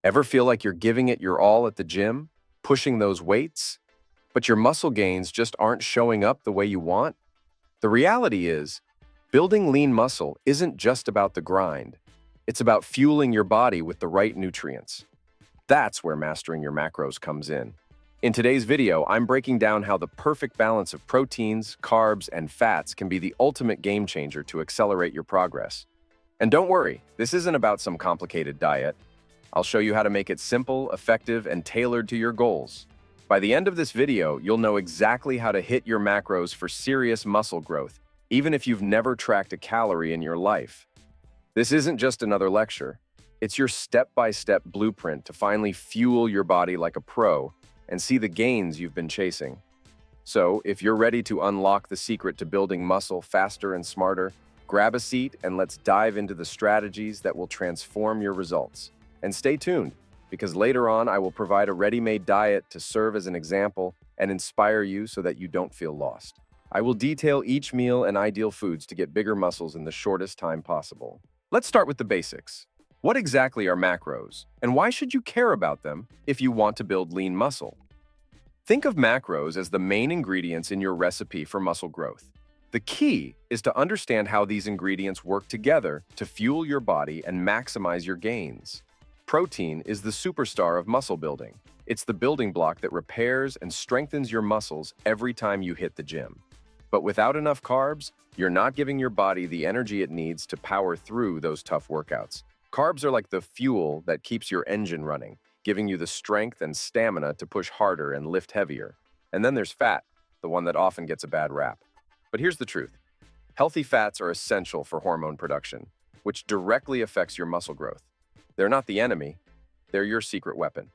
Ever feel like you're giving it your all at the gym, pushing those weights, but your muscle gains just aren't showing up the way you want? The reality is, building lean muscle isn't just about the grind. It's about fueling your body with the right nutrients. That's where mastering your macros comes in. In today's video, I'm breaking down how the perfect balance of proteins, carbs, and fats can be the ultimate game changer to accelerate your progress. And don't worry, this isn't about some complicated diet. I'll show you how to make it simple, effective, and tailored to your goals. By the end of this video, you'll know exactly how to hit your macros for serious muscle growth, even if you've never tracked a calorie in your life. This isn't just another lecture. It's your step-by-step blueprint to finally fuel your body like a pro and see the gains you've been chasing. So, if you're ready to unlock the secret to building muscle faster and smarter, grab a seat and let's dive into the strategies that will transform your results. And stay tuned, because later on I will provide a ready-made diet to serve as an example and inspire you so that you don't feel lost. I will detail each meal and ideal foods to get bigger muscles in the shortest time possible. Let's start with the basics. What exactly are macros, and why should you care about them if you want to build lean muscle? Think of macros as the main ingredients in your recipe for muscle growth. The key is to understand how these ingredients work together to fuel your body and maximize your gains. Protein is the superstar of muscle building. It's the building block that repairs and strengthens your muscles every time you hit the gym. But without enough carbs, you're not giving your body the energy it needs to power through those tough workouts. Carbs are like the fuel that keeps your engine running, giving you the strength and stamina to push harder and lift heavier. And then there's fat, the one that often gets a bad rap. But here's the truth. Healthy fats are essential for hormone production, which directly affects your muscle growth. They're not the enemy, they're your secret weapon.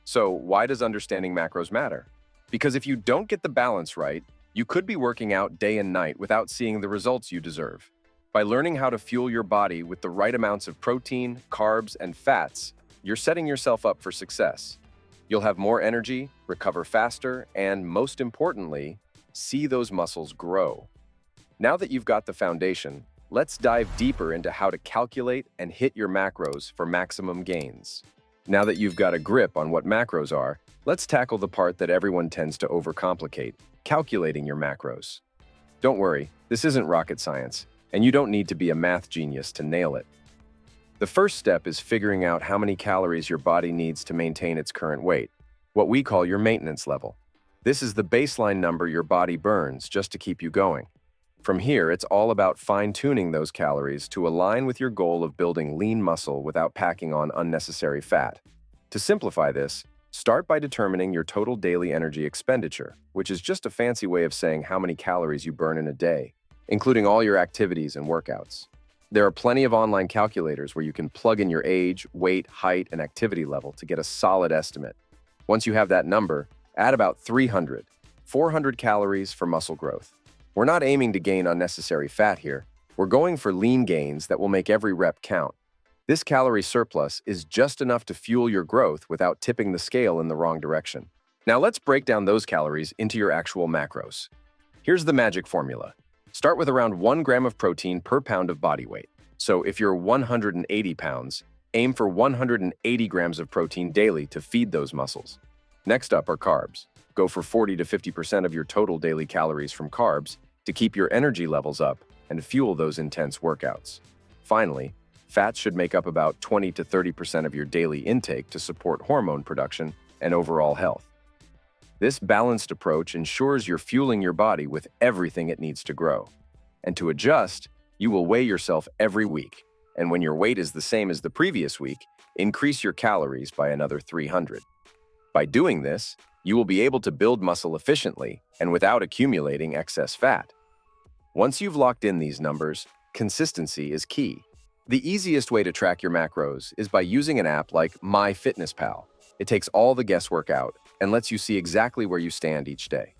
So why does understanding macros matter? Because if you don't get the balance right, you could be working out day and night without seeing the results you deserve. By learning how to fuel your body with the right amounts of protein, carbs, and fats, you're setting yourself up for success. You'll have more energy, recover faster, and most importantly, see those muscles grow. Now that you've got the foundation, let's dive deeper into how to calculate and hit your macros for maximum gains. Now that you've got a grip on what macros are, let's tackle the part that everyone tends to overcomplicate, calculating your macros. Don't worry, this isn't rocket science, and you don't need to be a math genius to nail it. The first step is figuring out how many calories your body needs to maintain its current weight, what we call your maintenance level. This is the baseline number your body burns just to keep you going. From here, it's all about fine-tuning those calories to align with your goal of building lean muscle without packing on unnecessary fat. To simplify this, start by determining your total daily energy expenditure, which is just a fancy way of saying how many calories you burn in a day, including all your activities and workouts. There are plenty of online calculators where you can plug in your age, weight, height, and activity level to get a solid estimate. Once you have that number, add about 400 calories for muscle growth. We're not aiming to gain unnecessary fat here. We're going for lean gains that will make every rep count. This calorie surplus is just enough to fuel your growth without tipping the scale in the wrong direction. Now let's break down those calories into your actual macros. Here's the magic formula. Start with around 1 gram of protein per pound of body weight. So if you're 180 pounds, aim for 180 grams of protein daily to feed those muscles. Next up are carbs. Go for 40 to 50% of your total daily calories from carbs to keep your energy levels up and fuel those intense workouts. Finally, fats should make up about 20 to 30% of your daily intake to support hormone production and overall health. This balanced approach ensures you're fueling your body with everything it needs to grow. And to adjust, you will weigh yourself every week. And when your weight is the same as the previous week, increase your calories by another 300. By doing this, you will be able to build muscle efficiently and without accumulating excess fat. Once you've locked in these numbers, consistency is key. The easiest way to track your macros is by using an app like MyFitnessPal. It takes all the guesswork out and lets you see exactly where you stand each day.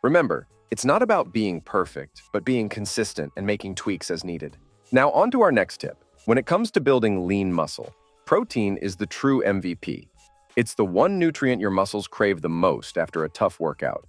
Remember, it's not about being perfect, but being consistent and making tweaks as needed. Now on to our next tip. When it comes to building lean muscle, protein is the true MVP. It's the one nutrient your muscles crave the most after a tough workout.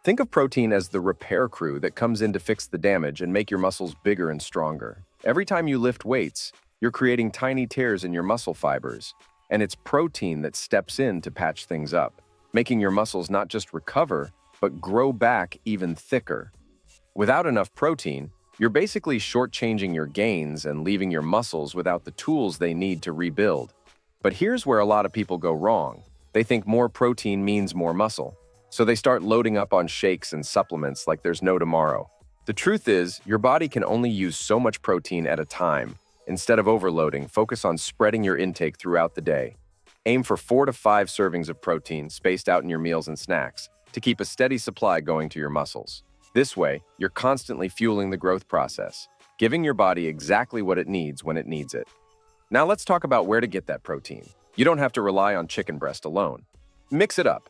Think of protein as the repair crew that comes in to fix the damage and make your muscles bigger and stronger. Every time you lift weights, you're creating tiny tears in your muscle fibers, and it's protein that steps in to patch things up, making your muscles not just recover, but grow back even thicker. Without enough protein, you're basically shortchanging your gains and leaving your muscles without the tools they need to rebuild. But here's where a lot of people go wrong. They think more protein means more muscle, so they start loading up on shakes and supplements like there's no tomorrow. The truth is, your body can only use so much protein at a time. Instead of overloading, focus on spreading your intake throughout the day. Aim for 4 to 5 servings of protein spaced out in your meals and snacks to keep a steady supply going to your muscles. This way, you're constantly fueling the growth process, giving your body exactly what it needs when it needs it. Now let's talk about where to get that protein. You don't have to rely on chicken breast alone. Mix it up.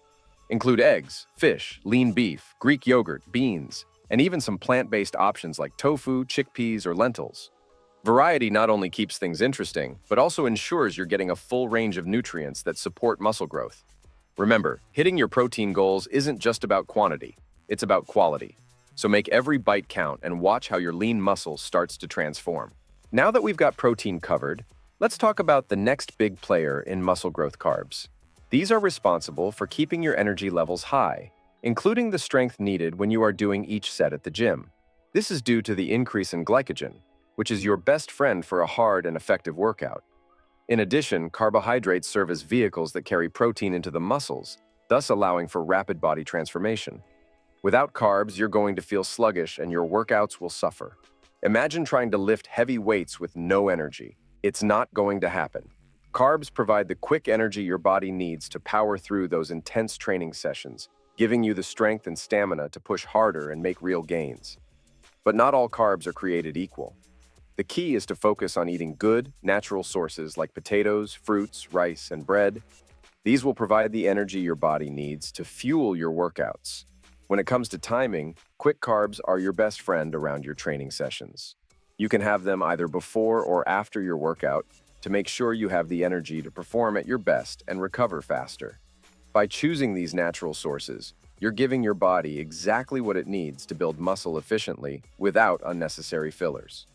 Include eggs, fish, lean beef, Greek yogurt, beans, and even some plant-based options like tofu, chickpeas, or lentils. Variety not only keeps things interesting, but also ensures you're getting a full range of nutrients that support muscle growth. Remember, hitting your protein goals isn't just about quantity, it's about quality. So make every bite count and watch how your lean muscle starts to transform. Now that we've got protein covered, let's talk about the next big player in muscle growth: carbs. These are responsible for keeping your energy levels high, including the strength needed when you are doing each set at the gym. This is due to the increase in glycogen, which is your best friend for a hard and effective workout. In addition, carbohydrates serve as vehicles that carry protein into the muscles, thus allowing for rapid body transformation. Without carbs, you're going to feel sluggish and your workouts will suffer. Imagine trying to lift heavy weights with no energy. It's not going to happen. Carbs provide the quick energy your body needs to power through those intense training sessions, giving you the strength and stamina to push harder and make real gains. But not all carbs are created equal. The key is to focus on eating good, natural sources like potatoes, fruits, rice, and bread. These will provide the energy your body needs to fuel your workouts. When it comes to timing, quick carbs are your best friend around your training sessions. You can have them either before or after your workout to make sure you have the energy to perform at your best and recover faster. By choosing these natural sources, you're giving your body exactly what it needs to build muscle efficiently without unnecessary fillers.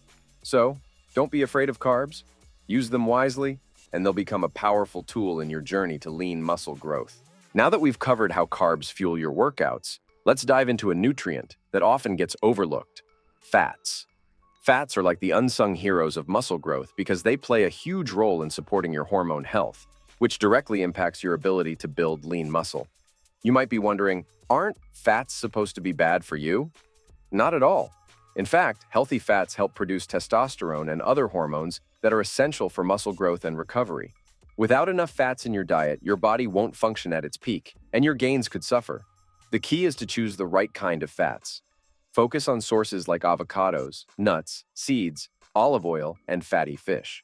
So, don't be afraid of carbs. Use them wisely, and they'll become a powerful tool in your journey to lean muscle growth. Now that we've covered how carbs fuel your workouts, let's dive into a nutrient that often gets overlooked: fats. Fats are like the unsung heroes of muscle growth because they play a huge role in supporting your hormone health, which directly impacts your ability to build lean muscle. You might be wondering, aren't fats supposed to be bad for you? Not at all. In fact, healthy fats help produce testosterone and other hormones that are essential for muscle growth and recovery. Without enough fats in your diet, your body won't function at its peak, and your gains could suffer. The key is to choose the right kind of fats. Focus on sources like avocados, nuts, seeds, olive oil, and fatty fish.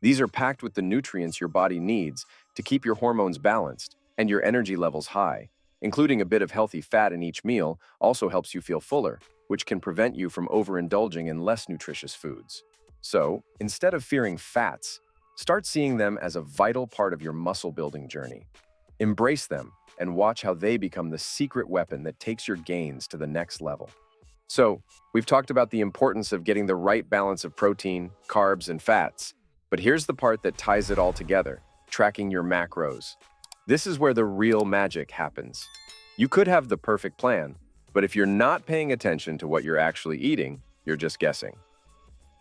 These are packed with the nutrients your body needs to keep your hormones balanced and your energy levels high. Including a bit of healthy fat in each meal also helps you feel fuller, which can prevent you from overindulging in less nutritious foods. So, instead of fearing fats, start seeing them as a vital part of your muscle building journey. Embrace them and watch how they become the secret weapon that takes your gains to the next level. So, we've talked about the importance of getting the right balance of protein, carbs, and fats. But here's the part that ties it all together: tracking your macros. This is where the real magic happens. You could have the perfect plan, but if you're not paying attention to what you're actually eating, you're just guessing.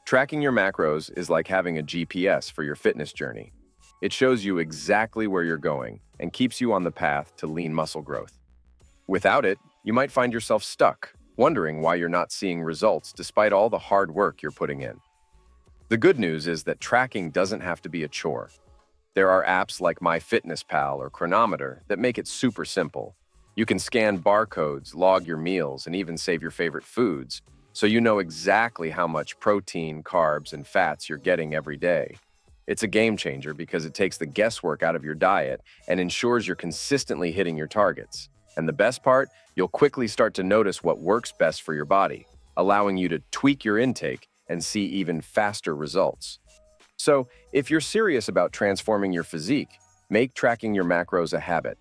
Tracking your macros is like having a GPS for your fitness journey. It shows you exactly where you're going and keeps you on the path to lean muscle growth. Without it, you might find yourself stuck, wondering why you're not seeing results despite all the hard work you're putting in. The good news is that tracking doesn't have to be a chore. There are apps like MyFitnessPal or Chronometer that make it super simple. You can scan barcodes, log your meals, and even save your favorite foods, so you know exactly how much protein, carbs, and fats you're getting every day. It's a game changer because it takes the guesswork out of your diet and ensures you're consistently hitting your targets. And the best part, you'll quickly start to notice what works best for your body, allowing you to tweak your intake and see even faster results. So, if you're serious about transforming your physique, make tracking your macros a habit.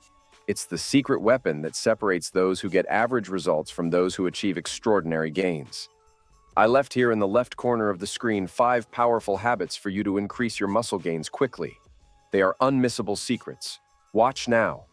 It's the secret weapon that separates those who get average results from those who achieve extraordinary gains. I left here in the left corner of the screen 5 powerful habits for you to increase your muscle gains quickly. They are unmissable secrets. Watch now.